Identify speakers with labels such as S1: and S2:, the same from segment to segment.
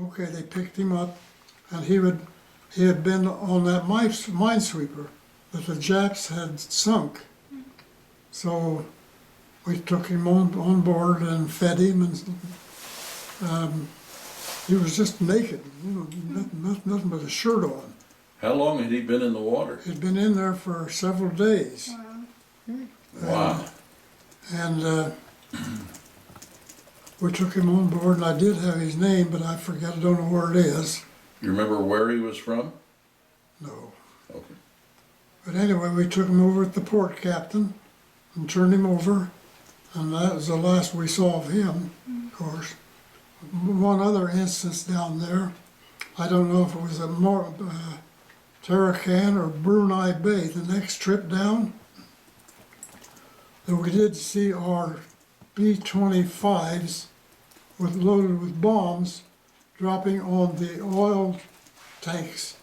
S1: Okay, they picked him up, and he had been on that minesweeper that the Japs had sunk. So we took him on board and fed him, and he was just naked, nothing but a shirt on.
S2: How long had he been in the water?
S1: He'd been in there for several days.
S2: Wow.
S1: And we took him on board, and I did have his name, but I forget, I don't know where it is.
S2: You remember where he was from?
S1: No.
S2: Okay.
S1: But anyway, we took him over at the port captain and turned him over, and that was the last we saw of him, of course. One other instance down there, I don't know if it was at Tarakan or Brunei Bay, the next trip down, that we did see our B-25s loaded with bombs dropping on the oil tanks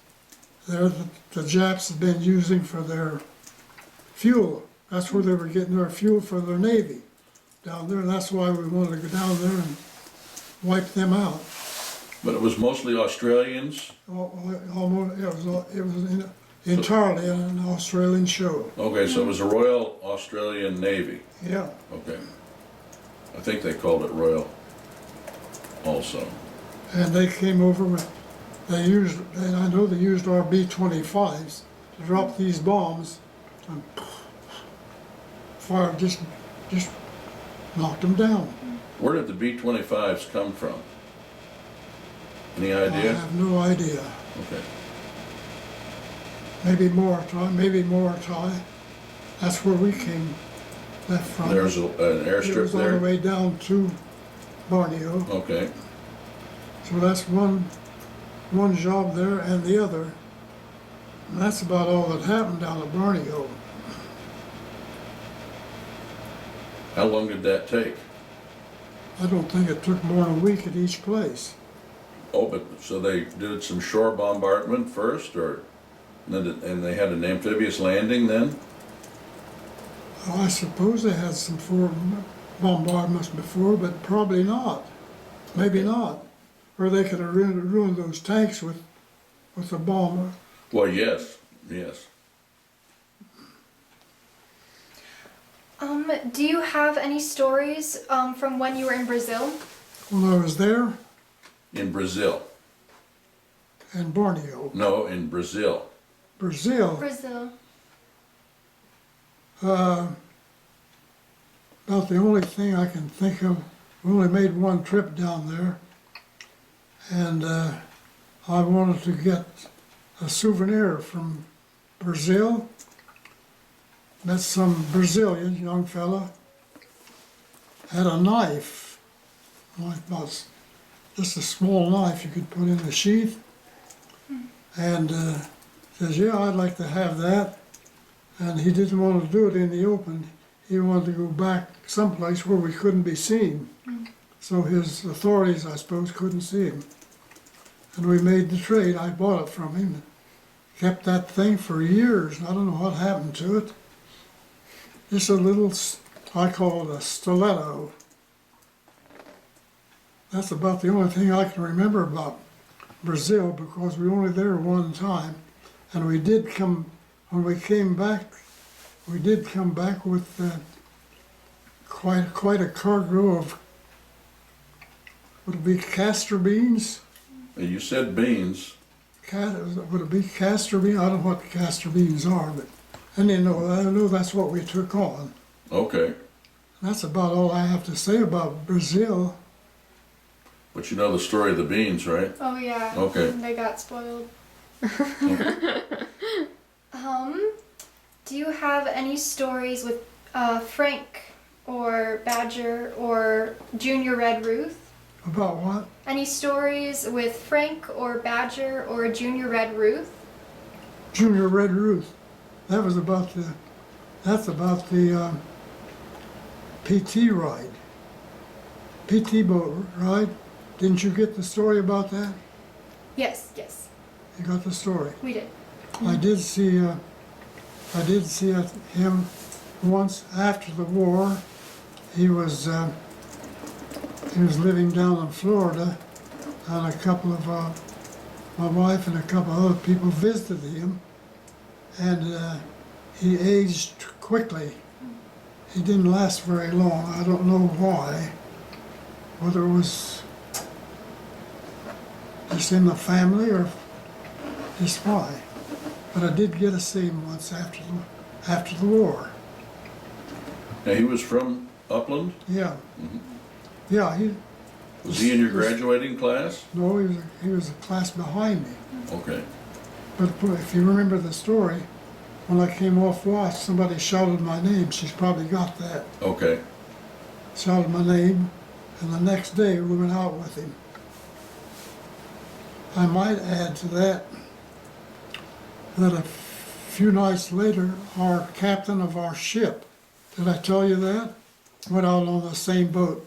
S1: there that the Japs had been using for their fuel. That's where they were getting their fuel for their Navy down there. That's why we wanted to go down there and wipe them out.
S2: But it was mostly Australians?
S1: Almost, it was entirely an Australian show.
S2: Okay, so it was a Royal Australian Navy.
S1: Yeah.
S2: Okay. I think they called it Royal also.
S1: And they came over with, and I know they used our B-25s to drop these bombs, and fire just knocked them down.
S2: Where did the B-25s come from? Any
S1: I
S2: idea?
S1: have no idea.
S2: Okay.
S1: Maybe Morotai. That's where we came left from.
S2: There's an
S1: It
S2: airstrip
S1: was on the
S2: there?
S1: way down to Borneo.
S2: Okay.
S1: So that's one job there and the other. And that's about all that happened down at Borneo.
S2: How long did that take?
S1: I don't think it took more than a week at each place.
S2: Oh, but so they did some shore bombardment first, or and they had an amphibious landing then?
S1: Oh, I suppose they had some bombardments before, but probably not. Maybe not. Or they could have ruined those tanks with a bomb.
S2: Well, yes, yes.
S3: Do you have any stories from when you were in Brazil?
S1: When I was there
S2: In Brazil.
S1: in Borneo,
S2: No, in Brazil.
S1: Brazil,
S3: Brazil.
S1: about the only thing I can think of, we only made one trip down there, and I wanted to get a souvenir from Brazil. Met some Brazilian young fella, had a knife, like about just a small knife you could put in a sheath, and says, yeah, I'd like to have that. And he didn't want to do it in the open. He wanted to go back someplace where we couldn't be seen. So his authorities, I suppose, couldn't see him. And we made the trade. I bought it from him. Kept that thing for years. I don't know what happened to it. Just a little, I call it a stiletto. That's about the only thing I can remember about Brazil, because we were only there one time. And we did come, when we came back, we did come back with quite a cargo of, would it be castor beans?
S2: You said beans.
S1: Would it be castor beans? I don't know what castor beans are, but I know that's what we took on.
S2: Okay.
S1: That's about all I have to say about Brazil.
S2: But you know the story of the beans, right?
S3: Oh yeah.
S2: Okay.
S3: They got spoiled.
S2: Okay.
S3: Do you have any stories with Frank or Badger or Junior Red Ruth?
S1: About what?
S3: Any stories with Frank or Badger or Junior Red Ruth?
S1: Junior Red Ruth. That's about the PT ride. PT boat ride. Didn't you get the story about that?
S3: Yes, yes,
S1: You got the story.
S3: we did.
S1: I did see him once after the war. He was living down in Florida, and a couple of, my wife and a couple of other people visited him, and he aged quickly. He didn't last very long. I don't know why, whether it was just in the family or just why. But I did get to see him once after the war.
S2: Now, he was from Upland?
S1: Yeah. Yeah,
S2: Was he in your graduating class?
S1: no, he was a class behind me.
S2: Okay.
S1: But if you remember the story, when I came off watch, somebody shouted my name. She's probably got that.
S2: Okay.
S1: Shouted my name, and the next day we went out with him. I might add to that that a few nights later, our captain of our ship, did I tell you that? Went out on the same boat,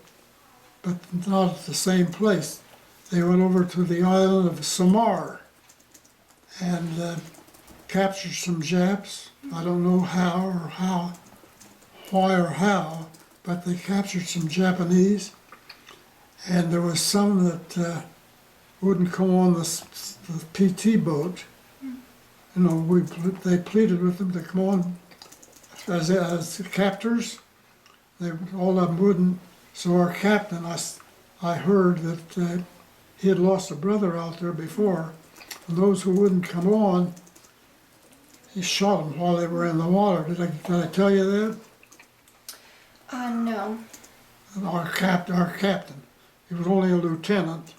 S1: but not at the same place. They went over to the island of Samar and captured some Japs. I don't know why or how, but they captured some Japanese, and there was some that wouldn't come on the PT boat. You know, they pleaded with them to come on as captors. All of them wouldn't. So our captain, I heard that he had lost a brother out there before, and those who wouldn't come on, he shot them while they were in the water. Did I tell you that?
S3: No.
S1: And our captain, he was only a lieutenant,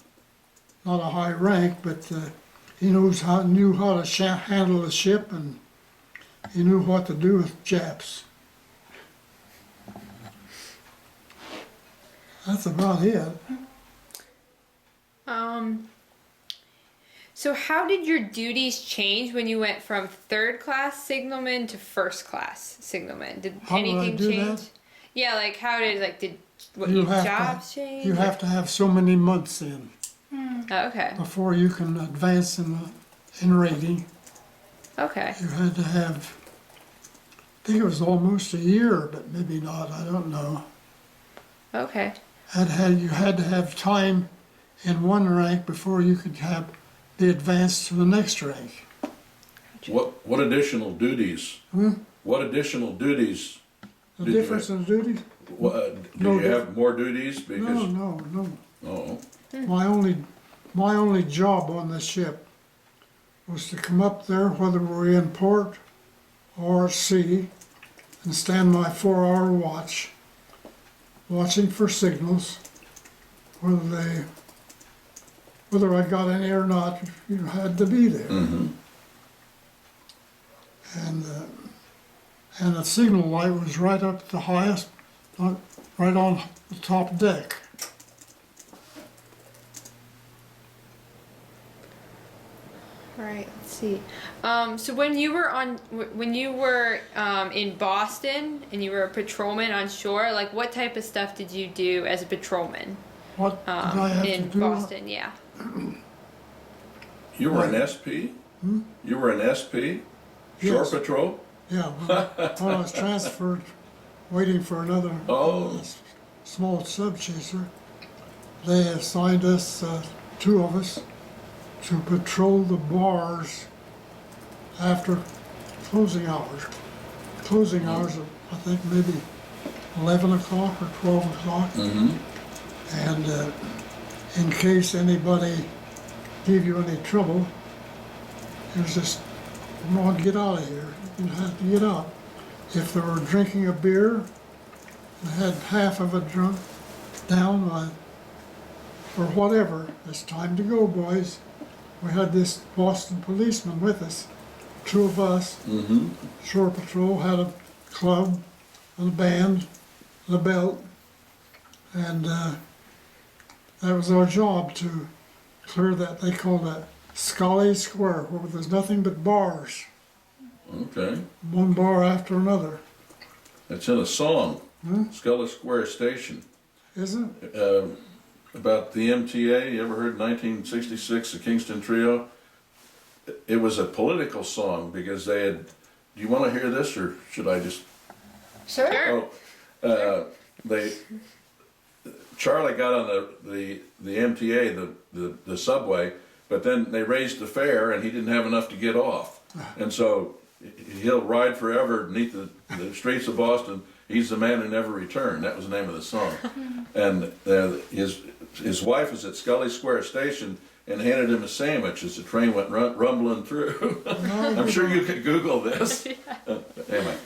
S1: not a high rank, but he knew how to handle the ship, and he knew what to do with Japs. That's about it.
S4: So how did your duties change when you went from third class signalman to first class signalman? Did
S1: How did I
S4: anything
S1: do
S4: change?
S1: that?
S4: Yeah, like how did what
S1: You
S4: your
S1: have to-
S4: jobs change?
S1: You have to have so many months in
S4: Oh, okay.
S1: before you can advance in rating.
S4: Okay.
S1: You had to have, I think it was almost a year, but maybe not, I don't know.
S4: Okay.
S1: You had to have time in one rank before you could be advanced to the next rank.
S2: What additional duties? What additional duties?
S1: The
S2: Did you
S1: difference in duty?
S2: Did
S1: No,
S2: you have more duties? Because
S1: No.
S2: oh,
S1: My only job on the ship was to come up there, whether we're in port or sea, and stand my 4-hour watch, watching for signals, whether I got any or not. You had to be there. And the signal light was right up at the highest, right on the top deck.
S4: All right. Let's see. So when you were in Boston and you were a patrolman on shore, like what type of stuff did you do as a patrolman
S1: What did I have
S4: in
S1: to do?
S4: Boston? Yeah.
S2: you were an SP? You were an SP? Shore
S1: Yes.
S2: Patrol?
S1: Yeah, when I was transferred, waiting for another
S2: Oh.
S1: small sub chaser, they assigned us, two of us, to patrol the bars after closing hours. Closing hours, I think maybe 11 o'clock or 12 o'clock. And in case anybody gave you any trouble, it was just, come on, get out of here. You had to get out. If they were drinking a beer and had half of it drunk down, or whatever, it's time to go, boys. We had this Boston policeman with us, two of us. Shore Patrol had a club and a band and a belt, and that was our job, to clear that, they called that Scully Square, where there's nothing but bars,
S2: Okay.
S1: one bar after another,
S2: It's in a song, Scully Square Station.
S1: isn't it?
S2: About the MTA. You ever heard 1966, the Kingston Trio? It was a political song because they had. Do you want to hear this, or should I just?
S3: Sure.
S4: Sure.
S2: Oh, they Charlie got on the MTA, the subway, but then they raised the fare and he didn't have enough to get off. And so he'll ride forever beneath the streets of Boston. He's the man who never returned. That was the name of the song. And his wife was at Scully Square Station and handed him a sandwich as the train went rumbling through. I'm sure you could Google this. Anyway,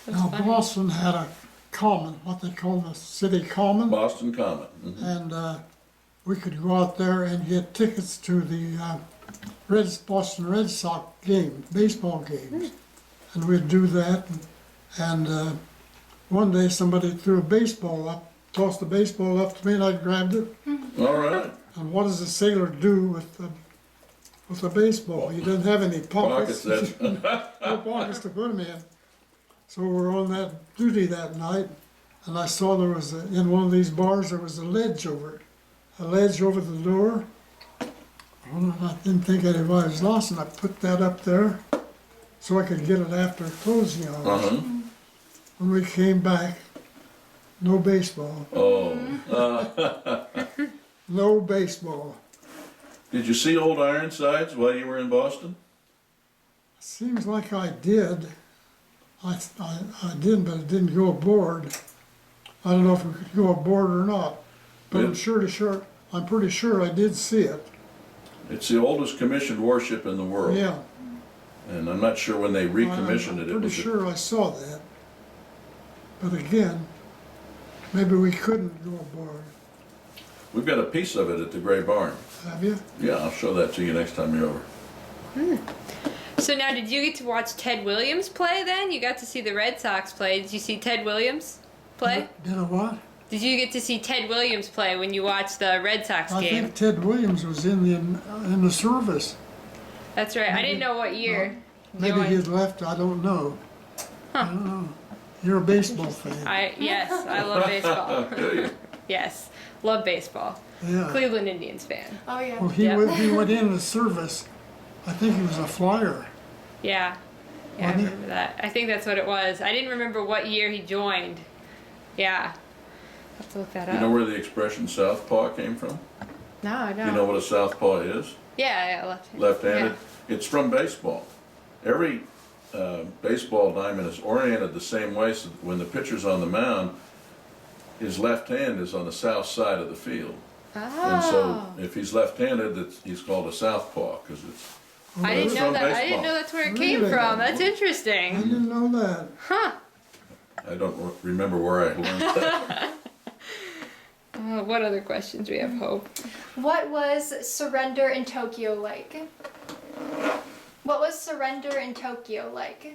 S1: Now, Boston had a common, what they call the city common,
S2: Boston Common. Mhm.
S1: and we could go out there and get tickets to the Boston Red Sox game, baseball games, and we'd do that. And one day somebody threw a baseball up, tossed the baseball up to me, and I grabbed it.
S2: All right.
S1: And what does a sailor do with a baseball? He doesn't have any
S2: Pockets,
S1: pockets.
S2: that's,
S1: No pockets to put them in. So we were on that duty that night, and I saw there was in one of these bars there was a ledge over it, a ledge over the door. Well, I didn't think anybody was lost, and I put that up there so I could get it after closing hours.
S2: uh-huh.
S1: When we came back, no baseball,
S2: Oh.
S1: no baseball.
S2: Did you see Old Ironsides while you were in Boston?
S1: Seems like I did. I did, but I didn't go aboard. I don't know if we could go aboard or not, but
S2: Yeah.
S1: I'm pretty sure I did see it.
S2: It's the oldest commissioned warship in the world.
S1: Yeah.
S2: And I'm not sure when they recommissioned it.
S1: I'm
S2: It
S1: pretty
S2: was
S1: sure I saw that. But again, maybe we couldn't go aboard.
S2: We've got a piece of it at the Gray Barn.
S1: Have you?
S2: Yeah, I'll show that to you next time you're over.
S4: So now, did you get to watch Ted Williams play then? You got to see the Red Sox play. Did you see Ted Williams play?
S1: Did I what?
S4: Did you get to see Ted Williams play when you watched the Red Sox
S1: I
S4: game?
S1: think Ted Williams was in the service.
S4: That's right. I didn't know what year.
S1: Maybe
S4: joined.
S1: he'd left. I don't know. I don't know. You're a baseball fan.
S4: Yes, I love baseball.
S2: Do you?
S4: Yes, love baseball.
S1: Yeah.
S4: Cleveland Indians fan.
S3: Oh yeah.
S1: Well, he
S4: Yeah.
S1: he went in the service. I think he was a flyer.
S4: Yeah. Yeah, I
S1: Wasn't he?
S4: remember that. I think that's what it was. I didn't remember what year he joined. Yeah. I'll have to look that
S2: You
S4: up.
S2: know where the expression southpaw came from?
S4: No, I don't.
S2: You know what a southpaw is?
S4: Yeah, left-handed.
S2: Left-handed. It's from baseball. Every baseball diamond is oriented the same way, so when the pitcher's on the mound, his left hand is on the south side of the field.
S4: Oh.
S2: And so if he's left-handed, he's called a southpaw because it's
S4: I didn't
S2: It's
S4: know
S2: from
S4: that. I
S2: baseball.
S4: didn't know that's where it came
S1: Really?
S4: from. That's
S1: I
S4: interesting.
S1: didn't know that.
S4: Huh.
S2: I don't remember where I learned that.
S4: What other questions we have, Hope?
S3: What was Surrender in Tokyo like? What was Surrender in Tokyo like?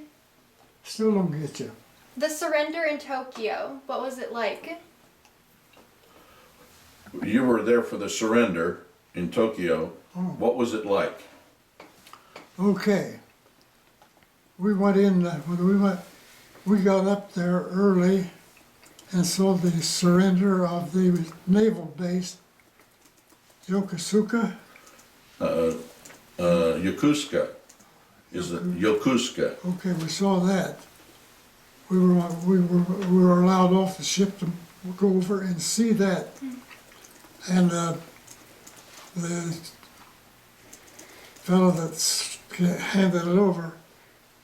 S1: Still don't get you.
S3: The Surrender in Tokyo. What was it like?
S2: You were there for the surrender in Tokyo.
S1: Oh.
S2: What was it like?
S1: Okay. We went in, we got up there early and saw the surrender of the naval base, Yokosuka.
S2: Yokosuka. Is it Yokosuka?
S1: Okay, we saw that. We were allowed off the ship to go over and see that. And the fellow that handed it over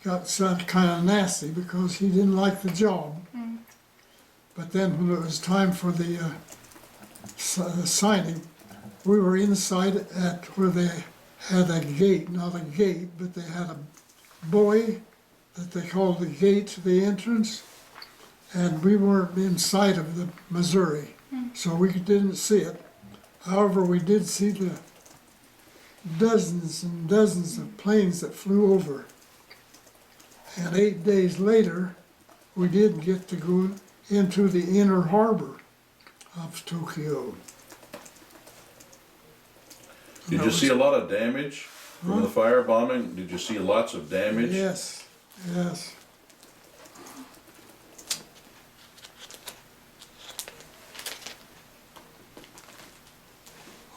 S1: got kind of nasty because he didn't like the job. But then when it was time for the signing, we were inside at where they had a gate, not a gate, but they had a buoy that they called the gate to the entrance, and we weren't inside of the Missouri, so we didn't see it. However, we did see the dozens and dozens of planes that flew over. And 8 days later, we did get to go into the inner harbor of Tokyo.
S2: Did you see a lot of damage from the firebombing? Did you see lots of damage?
S1: Yes, yes.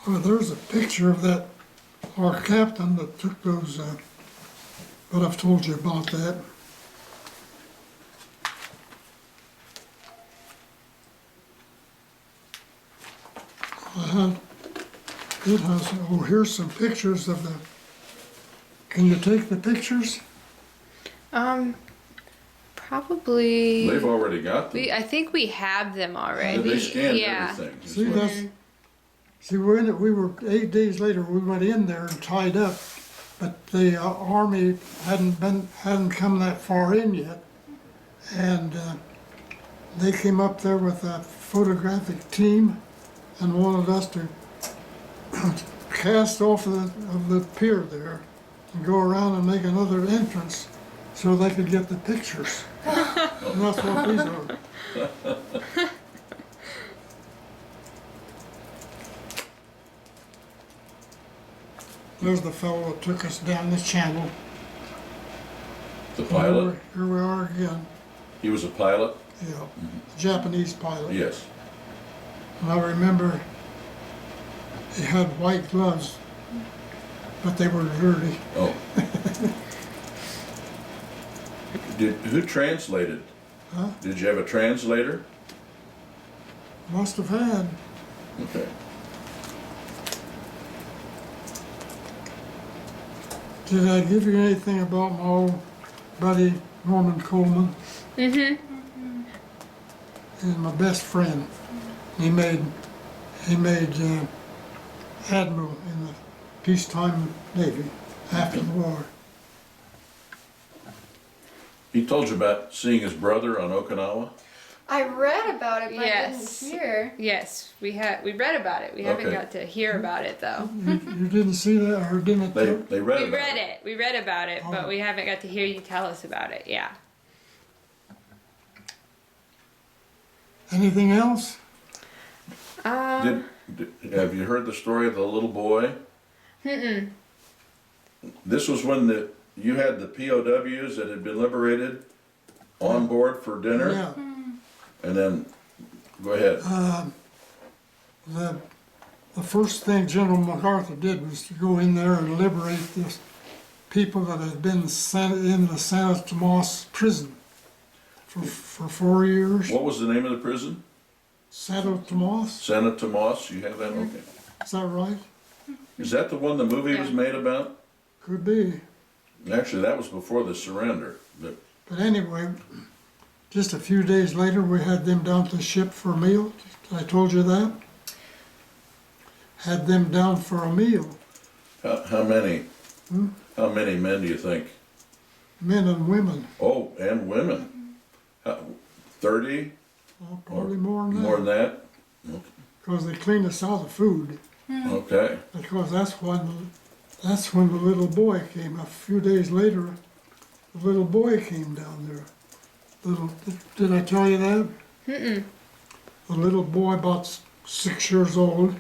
S1: Well, there's a picture of that, our captain that took those, but I've told you about that. It has, oh, here's some pictures of the, can you take the pictures?
S4: Probably.
S2: They've already got them.
S4: I think we have them already.
S2: They scanned
S4: Yeah.
S2: everything. is
S1: See,
S2: what-
S1: see, we were 8 days later, we went in there and tied up, but the army hadn't come that far in yet. And they came up there with a photographic team and wanted us to cast off of the pier there and go around and make another entrance so they could get the pictures. And that's what these are. There's the fellow that took us down the channel.
S2: The pilot,
S1: Here we are again.
S2: he was a pilot?
S1: Yeah, Japanese pilot.
S2: Yes.
S1: And I remember he had white gloves, but they were dirty.
S2: Oh. Who translated?
S1: Huh?
S2: Did you have a translator?
S1: Must have had.
S2: Okay.
S1: Did I give you anything about my old buddy Norman Coleman?
S4: Mm-hmm.
S1: He's my best friend. He made admiral in the peacetime Navy after the war.
S2: He told you about seeing his brother on Okinawa?
S3: I read about it, but
S4: Yes.
S3: I didn't hear.
S4: Yes, we read about it. We haven't
S2: Okay.
S4: got to hear about it though.
S1: You didn't see that or didn't?
S2: They read
S4: We
S2: about
S4: read it. We read about it,
S1: Oh.
S4: but we haven't got to hear you tell us about it. Yeah.
S1: Anything else?
S2: Have you heard the story of the little boy?
S4: Mm-mm.
S2: This was when you had the POWs that had been liberated on board for dinner,
S1: Yeah.
S2: and then, go ahead.
S1: The first thing General MacArthur did was to go in there and liberate the people that had been sent in the Santo Tomas prison for 4 years.
S2: What was the name of the prison?
S1: Santo Tomas,
S2: Santa Tomas, you have that? Okay.
S1: is that right?
S2: Is that the one the movie was
S4: Yeah.
S2: made about?
S1: Could be.
S2: Actually, that was before the surrender.
S1: But anyway, just a few days later, we had them down to the ship for a meal. I told you that. Had them down for a meal,
S2: How many?
S1: Hmm?
S2: How many men do you think?
S1: men and women.
S2: Oh, and women. 30?
S1: Oh, probably more than
S2: More than
S1: that.
S2: that?
S1: Because they cleaned us out of food.
S2: Okay.
S1: Because that's when the little boy came. A few days later, the little boy came down there. Did I tell you that?
S4: Mm-mm.
S1: The little boy, about 6 years old,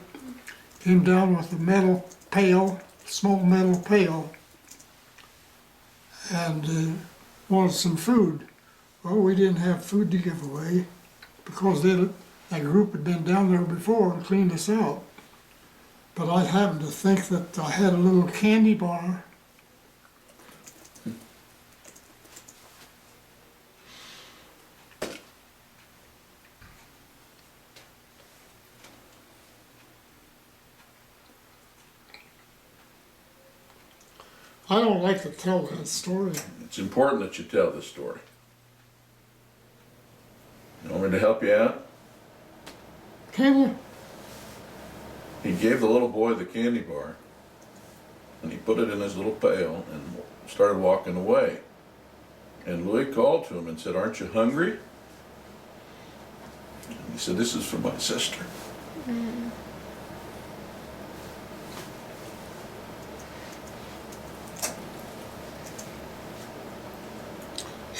S1: came down with a metal pail, small metal pail, and wanted some food. Well, we didn't have food to give away because that group had been down there before and cleaned us out. But I happened to think that I had a little candy bar. I don't like to tell that story.
S2: It's important that you tell this story. You want me to help you out?
S1: Can you?
S2: He gave the little boy the candy bar, and he put it in his little pail and started walking away. And Louis called to him and said, "Aren't you hungry?" And he said, "This is for my sister."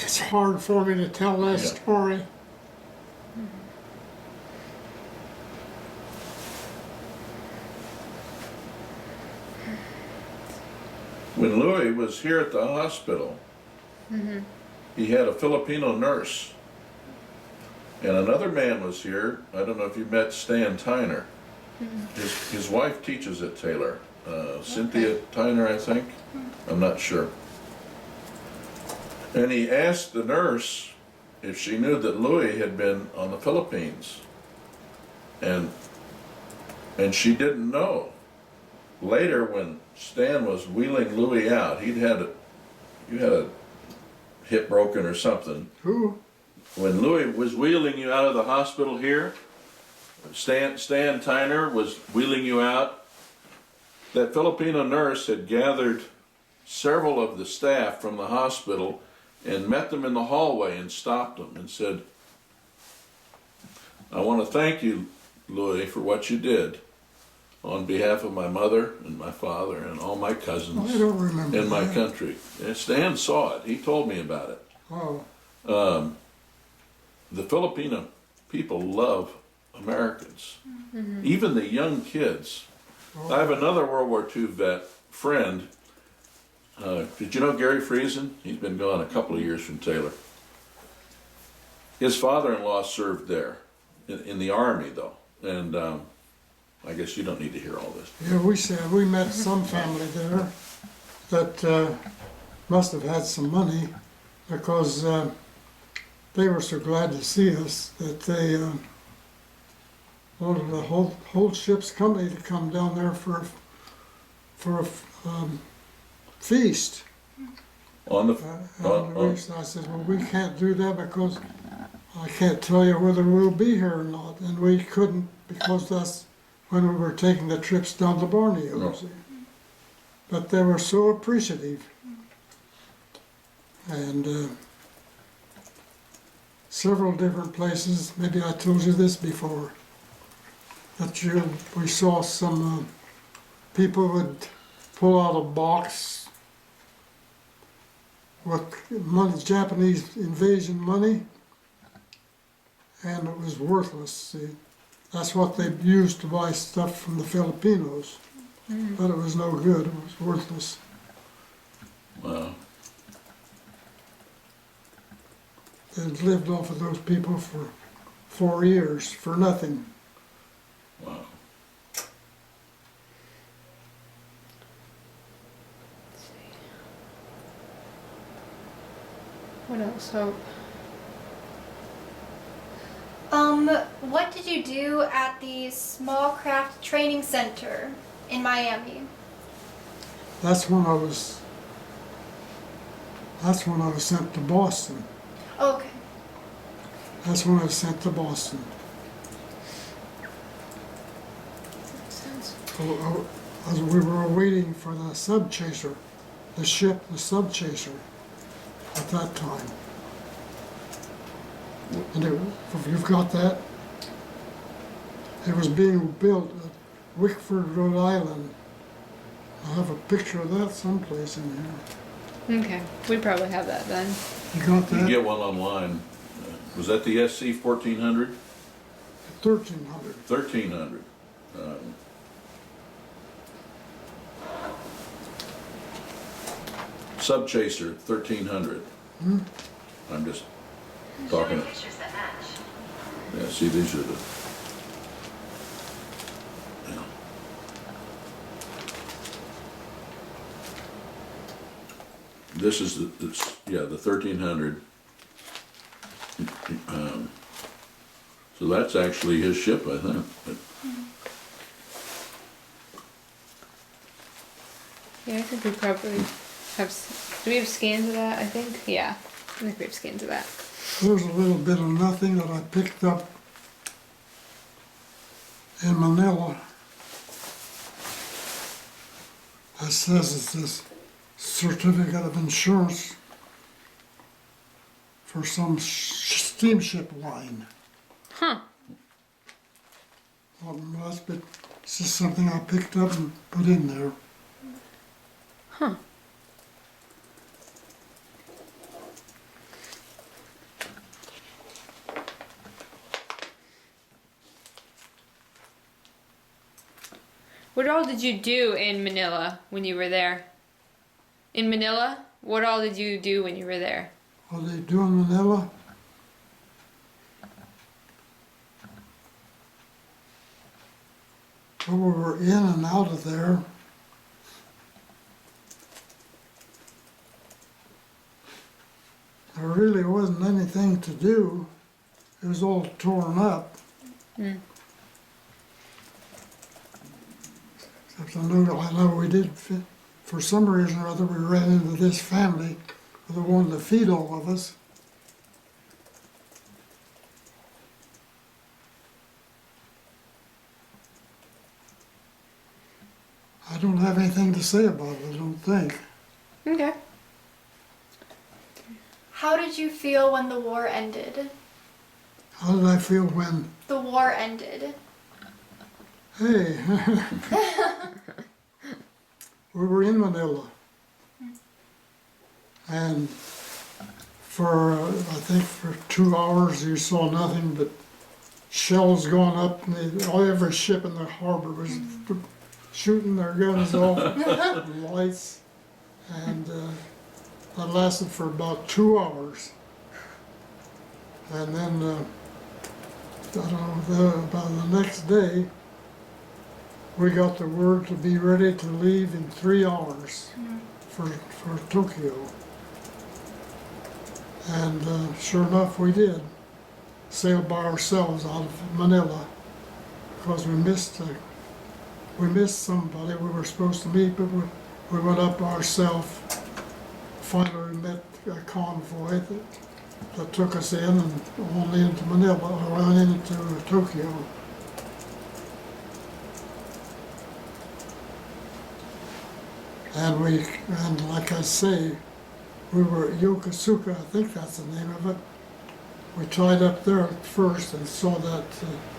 S1: It's hard for me to tell that
S2: Yeah.
S1: story.
S2: When Louis was here at the hospital, he had a Filipino nurse. And another man was here. I don't know if you met Stan Tyner. His wife teaches at Taylor. Cynthia Tyner, I think. I'm not sure. And he asked the nurse if she knew that Louis had been on the Philippines. And And she didn't know. Later, when Stan was wheeling Louis out, you had a hip broken or something.
S1: Who?
S2: When Louis was wheeling you out of the hospital here, Stan Tyner was wheeling you out. That Filipino nurse had gathered several of the staff from the hospital and met them in the hallway and stopped them and said, "I want to thank you, Louis, for what you did on behalf of my mother and my father and all my cousins
S1: I don't remember
S2: in my
S1: that.
S2: country." And Stan saw it. He told me about it.
S1: Oh,
S2: The Filipino people love Americans, even the young kids. I have another World War II vet friend. Did you know Gary Friesen? He's been gone a couple of years from Taylor. His father-in-law served there, in the Army though, and I guess you don't need to hear all this.
S1: yeah, we met some family there that must have had some money because they were so glad to see us that they wanted the whole ship's company to come down there for a feast.
S2: On the,
S1: I said, well, we can't do that because I can't tell you whether we'll be here or not. And we couldn't because that's when we were taking the trips down to Borneo.
S2: No.
S1: See. But they were so appreciative. And several different places, maybe I told you this before, that we saw some people would pull out a box with money, Japanese invasion money, and it was worthless. See, that's what they used to buy stuff from the Filipinos, but it was no good. It was worthless.
S2: wow.
S1: They'd lived off of those people for 4 years for nothing.
S2: Wow.
S4: What else? Hope.
S3: What did you do at the Small Craft Training Center in Miami?
S1: That's when I was sent to Boston.
S3: Okay.
S1: That's when I was sent to Boston.
S4: Makes sense.
S1: As we were waiting for the sub chaser, the sub chaser at that time. And you've got that? It was being built at Wickford, Rhode Island. I have a picture of that someplace in here.
S4: Okay, we probably have that then.
S1: You got
S2: You can
S1: that?
S2: get one online. Was that the SC 1400?
S1: 1300.
S2: 1300. Subchaser 1300. I'm just talking. Yeah, see, these are the. Yeah. This is the 1300. So that's actually his ship, I think. But
S4: Yeah, I think we probably have. Do we have scans of that? I think. Yeah, I think we have scans of that.
S1: There's a little bit of nothing that I picked up in Manila. It says it's this certificate of insurance for some steamship line.
S4: Huh.
S1: But it's just something I picked up and put in there.
S4: Huh. What all did you do in Manila when you were there? In Manila, what all did you do when you were there?
S1: What they do in Manila? Well, we were in and out of there. There really wasn't anything to do. It was all torn up. But I know we did, for some reason or other, we ran into this family that wanted to feed all of us. I don't have anything to say about it, I don't think.
S4: Okay.
S3: How did you feel when the war ended?
S1: How did I feel when,
S3: The war ended.
S1: hey, we were in Manila. And for, I think for 2 hours, you saw nothing but shells going up, and every ship in the harbor was shooting their guns off, and lights, and that lasted for about 2 hours. And then, I don't know, about the next day, we got the word to be ready to leave in 3 hours for Tokyo. And sure enough, we did. Sailed by ourselves out of Manila because we missed somebody we were supposed to meet, but we went up ourselves. Finally, we met a convoy that took us in and on into Manila, or on into Tokyo. And like I say, we were at Yokosuka, I think that's the name of it. We tied up there at first and saw that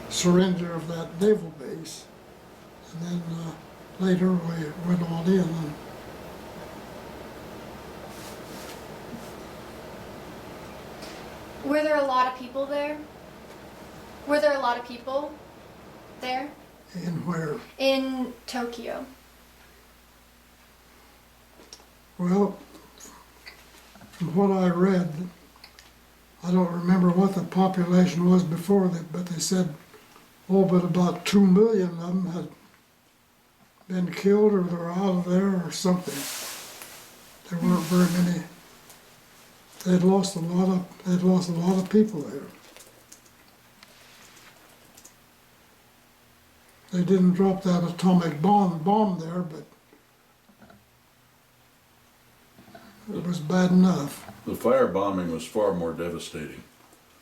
S1: surrender of that naval base. And then later we went on in. And
S3: Were there a lot of people there? Were there a lot of people there?
S1: in where?
S3: In Tokyo.
S1: Well, from what I read, I don't remember what the population was before that, but they said, oh, but about 2 million of them had been killed or they were out of there or something. There weren't very many. They'd lost a lot of people there. They didn't drop that atomic bomb there, but it was bad enough.
S2: The firebombing was far more devastating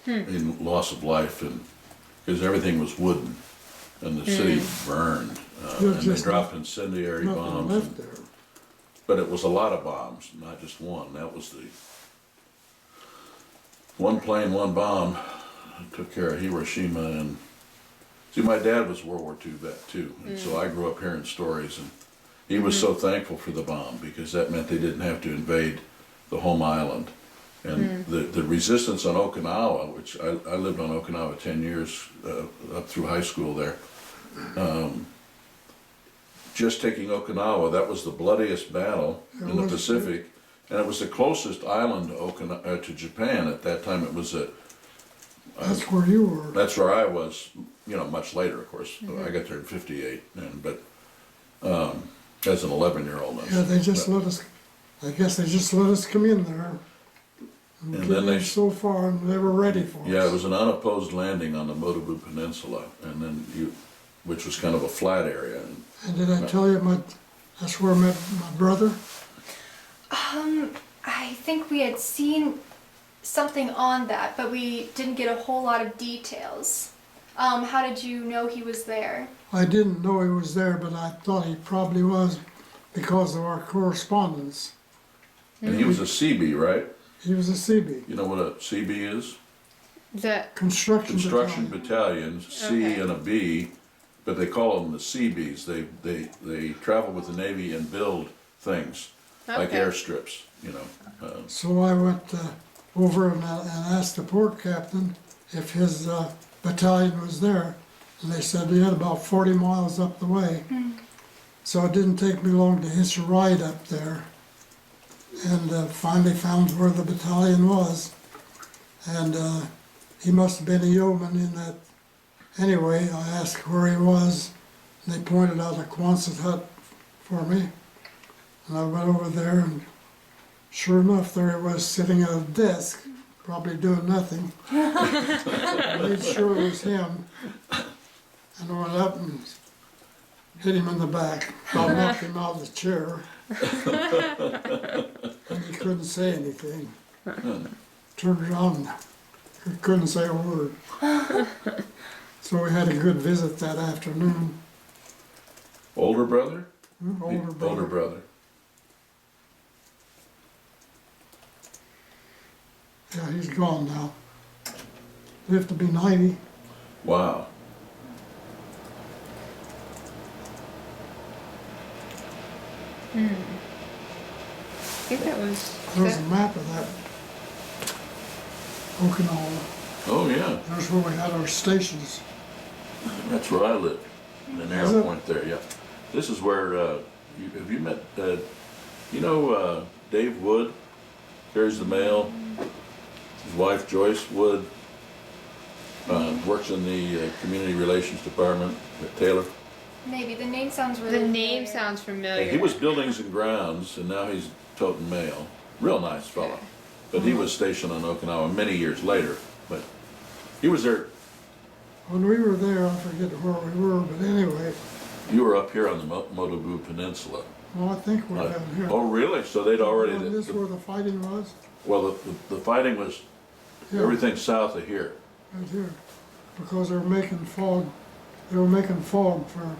S2: in loss of life, and because everything was wooden, and the city burned,
S1: There's
S2: and they
S1: just
S2: dropped incendiary
S1: Nothing
S2: bombs.
S1: left
S2: And,
S1: there.
S2: but it was a lot of bombs, not just one. That was the one plane, one bomb took care of Hiroshima. And see, my dad was a World War II vet too, and so I grew up hearing stories, and he was so thankful for the bomb because that meant they didn't have to invade the home island. And the resistance on Okinawa, which I lived on Okinawa 10 years up through high school there, just taking Okinawa, that was the bloodiest battle in the Pacific, and it was the closest island to to Japan at that time. It was
S1: That's where you were.
S2: that's where I was, much later, of course. I got there in '58, but as an 11-year-old.
S1: Yeah, they just let us, I guess they just let us come in there. And
S2: And
S1: get
S2: then
S1: in
S2: they-
S1: so far and they were ready for us.
S2: Yeah, it was an unopposed landing on the Motobu Peninsula, and then which was kind of a flat area.
S1: And did I tell you that's where I met my brother?
S3: I think we had seen something on that, but we didn't get a whole lot of details. How did you know he was there?
S1: I didn't know he was there, but I thought he probably was because of our correspondence.
S2: And he was a CB, right?
S1: He was a CB,
S2: You know what a CB is?
S4: The
S1: construction
S2: Construction
S1: battalion.
S2: battalion, C
S4: Okay.
S2: and a B, but they call them the CBs. They travel with the Navy and build things like
S4: Okay.
S2: airstrips.
S1: So I went over and asked the port captain if his battalion was there. And they said he had about 40 miles up the way. So it didn't take me long to hitch a ride up there. And finally found where the battalion was. And he must have been a yeoman in that. Anyway, I asked where he was, and they pointed out a Quonset hut for me. And I went over there, and sure enough, there he was sitting at a desk, probably doing nothing. I made sure it was him, and went up and hit him in the back. I knocked him out of the chair. And he couldn't say anything. Turned around, he couldn't say a word. So we had a good visit that afternoon.
S2: Older brother?
S1: Older brother.
S2: Older brother.
S1: Yeah, he's gone now. Lived to be 90.
S2: Wow.
S4: I think that was.
S1: There's a map of that Okinawa.
S2: Oh, yeah.
S1: There's where we had our stations.
S2: That's where I lived. In an
S1: Is
S2: air
S1: it?
S2: point there, yeah. This is where, have you met, you know Dave Wood? Carries the mail. His wife Joyce Wood works in the community relations department at Taylor.
S3: Maybe the name sounds really.
S4: The name
S3: familiar.
S4: sounds familiar.
S2: And he was buildings and grounds, and now he's toting mail. Real nice fella.
S4: Okay.
S2: But he was stationed on Okinawa many years later. But he was there.
S1: When we were there, I forget where we were, but anyway,
S2: You were up here on the Motobu Peninsula.
S1: well, I think we're down here.
S2: Oh, really? So they'd already.
S1: Isn't this where the fighting was?
S2: Well, the fighting was
S1: Yeah,
S2: everything south of here.
S1: right here. Because they were making fog for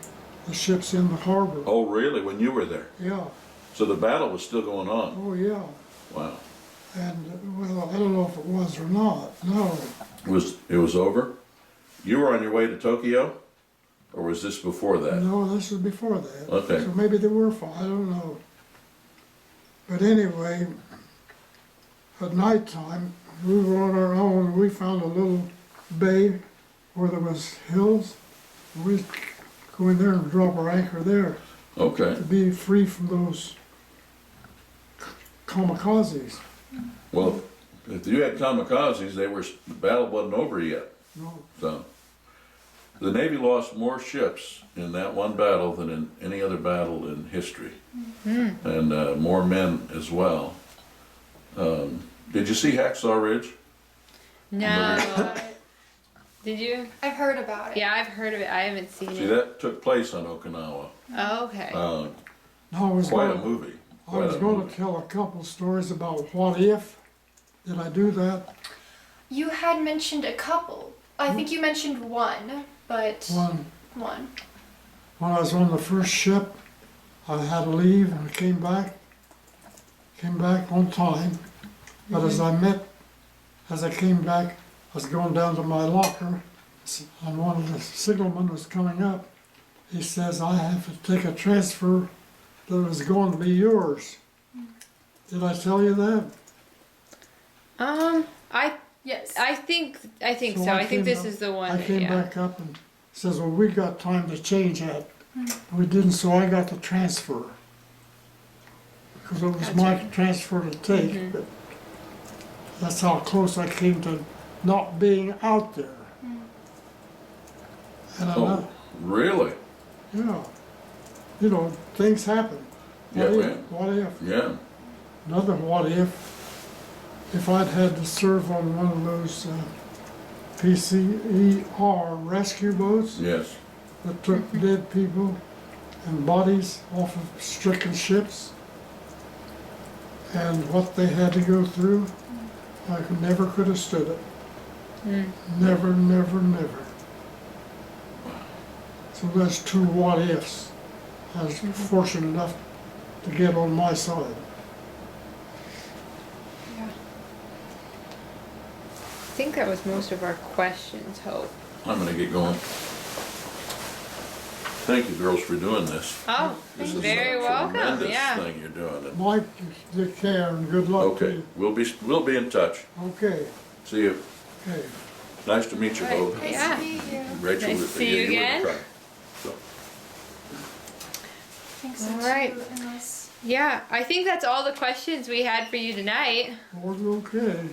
S1: the ships in the harbor.
S2: Oh, really? When you were there?
S1: Yeah,
S2: So the battle was still going on.
S1: oh yeah.
S2: Wow.
S1: And, well, I don't know if it was or not, no.
S2: It was over? You were on your way to Tokyo? Or was this before that?
S1: No, this is before that.
S2: Okay.
S1: So maybe they were fine, I don't know. But anyway, at nighttime, we were on our own, we found a little bay where there was hills. We'd go in there and drop our anchor there
S2: Okay.
S1: to be free from those kamikazes.
S2: Well, if you had kamikazes, the battle wasn't over yet.
S1: No,
S2: So, the Navy lost more ships in that one battle than in any other battle in history. And more men as well. Did you see Hacksaw Ridge?
S4: No. Did you?
S3: I've heard about it.
S4: Yeah, I've heard of it. I haven't seen
S2: See,
S4: it.
S2: that took place on Okinawa.
S4: Oh, okay.
S1: no, I was
S2: Quite a
S1: gonna,
S2: movie.
S1: I was
S2: Quite a
S1: gonna
S2: movie.
S1: tell a couple stories about what if. Did I do that?
S3: You had mentioned a couple. I think you mentioned one, but one.
S1: When I was on the first ship, I had to leave and I came back on time. But as I came back, I was going down to my locker, and one of the signalmen was coming up. He says, I have to take a transfer that was going to be yours. Did I tell you that?
S3: Yes.
S4: I think so. I
S1: came
S4: think this
S1: up-
S4: is the one.
S1: I came
S4: yeah.
S1: back up and says, well, we got time to change that. We didn't, so I got the transfer. Because it was my transfer to take, but that's how close I came to not being out there. And
S2: Oh, really?
S1: yeah, you know, things happen.
S2: Yeah,
S1: What if?
S2: man.
S1: What if?
S2: Yeah.
S1: Another what if I'd had to serve on one of those PCER rescue boats
S2: Yes.
S1: that took dead people and bodies off of stricken ships, and what they had to go through, I never could have stood it. Never, never, never. So that's two what ifs. I was fortunate enough to get on my side.
S4: I think that was most of our questions, Hope.
S2: I'm gonna get going. Thank you, girls, for doing this.
S4: Oh,
S2: This is
S4: very
S2: a
S4: welcome.
S2: tremendous
S4: Yeah.
S2: thing you're doing.
S1: Mike, take care and good luck to
S2: Okay,
S1: you.
S2: we'll be in touch.
S1: Okay,
S2: See you.
S1: okay.
S2: Nice to meet you,
S4: Right.
S2: Hope.
S3: Nice
S4: Yeah.
S3: to meet you.
S2: Rachel,
S4: Nice to see you
S2: were the
S4: again.
S2: tribe. So,
S3: I think so
S4: All right.
S3: too, unless
S4: Yeah, I think that's all the questions we had for you tonight.
S1: Well, okay.